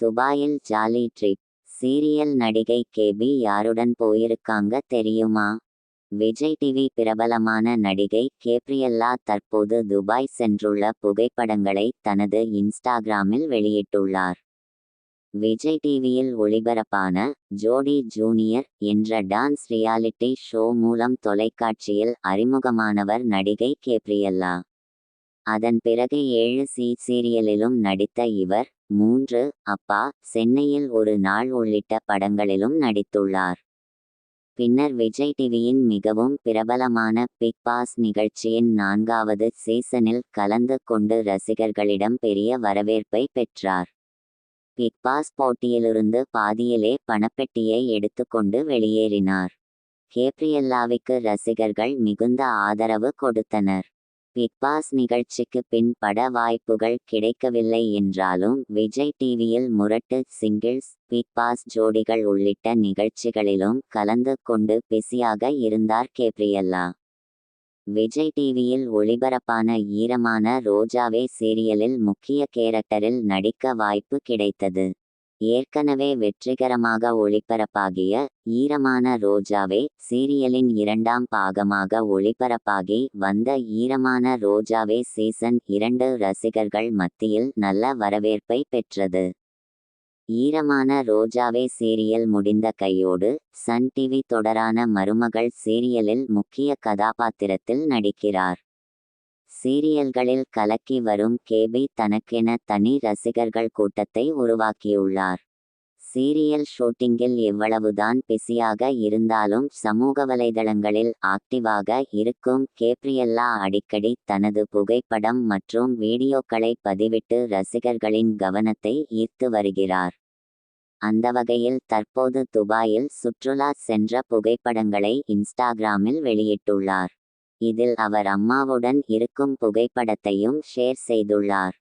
துபாயில் jolly trip. Serial நடிகை KP யாருடன் போயிருக்காங்க தெரியுமா? விஜய் டிவி பிரபலமான நடிகை கேப்ரியல்லா தற்போது துபாய் சென்றுள்ள புகைப்படங்களை தனது இன்ஸ்டாகிராமில் வெளியிட்டுள்ளார். விஜய் டிவியில் ஒளிபரப்பான ஜோடி ஜூனியர் என்ற டான்ஸ் ரியாலிட்டி ஷோ மூலம் தொலைக்காட்சியில் அறிமுகமானவர் நடிகை கேப்ரியல்லா. அதன் பிறகு 7 சீரியலிலும் நடித்த இவர் 3 அப்பா, சென்னையில் ஒரு நாள் உள்ளிட்ட படங்களிலும் நடித்துள்ளார். பின்னர் விஜய் டிவியின் மிகவும் பிரபலமான பிக் பாஸ் நிகழ்ச்சியின் 4வது சீசனில் கலந்து கொண்டு ரசிகர்களிடம் பெரிய வரவேற்பை பெற்றார். பிக் பாஸ் போட்டியிலிருந்து பாதியிலே பணப்பெட்டியை எடுத்துக்கொண்டு வெளியேறினார். கேப்ரியல்லாவுக்கு ரசிகர்கள் மிகுந்த ஆதரவு கொடுத்தனர். பிக் பாஸ் நிகழ்ச்சிக்கு பின் பட வாய்ப்புகள் கிடைக்கவில்லை என்றாலும் விஜய் டிவியில் முரட்டு சிங்கிள்ஸ், பிக் பாஸ் ஜோடிகள் உள்ளிட்ட நிகழ்ச்சிகளிலும் கலந்து கொண்டு பிஸியாக இருந்தார் கேப்ரியல்லா. விஜய் டிவியில் ஒளிபரப்பான ஈரமான ரோஜாவே சீரியலில் முக்கிய கேரக்டரில் நடிக்க வாய்ப்பு கிடைத்தது. ஏற்கனவே வெற்றிகரமாக ஒளிபரப்பாகிய ஈரமான ரோஜாவே சீரியலின் 2ஆம் பாகமாக ஒளிபரப்பாகி வந்த ஈரமான ரோஜாவே சீசன் 2 ரசிகர்கள் மத்தியில் நல்ல வரவேற்பை பெற்றது. ஈரமான ரோஜாவே சீரியல் முடிந்த கையோடு சன் டிவி தொடரான மருமகள் சீரியலில் முக்கிய கதாபாத்திரத்தில் நடிக்கிறார். சீரியல்களில் கலக்கி வரும் கேபி தனக்கென தனி ரசிகர்கள் கூட்டத்தை உருவாக்கியுள்ளார். சீரியல் ஷூட்டிங்கில் எவ்வளவுதான் பிஸியாக இருந்தாலும் சமூக வலைதளங்களில் ஆக்டிவாக இருக்கும் கேப்ரியல்லா அடிக்கடி தனது புகைப்படம் மற்றும் வீடியோக்களை பதிவிட்டு ரசிகர்களின் கவனத்தை ஈர்த்து வருகிறார். அந்த வகையில் தற்போது துபாயில் சுற்றுலா சென்ற புகைப்படங்களை இன்ஸ்டாகிராமில் வெளியிட்டுள்ளார். இதில் அவர் அம்மாவுடன் இருக்கும் புகைப்படத்தையும் ஷேர் செய்துள்ளார்.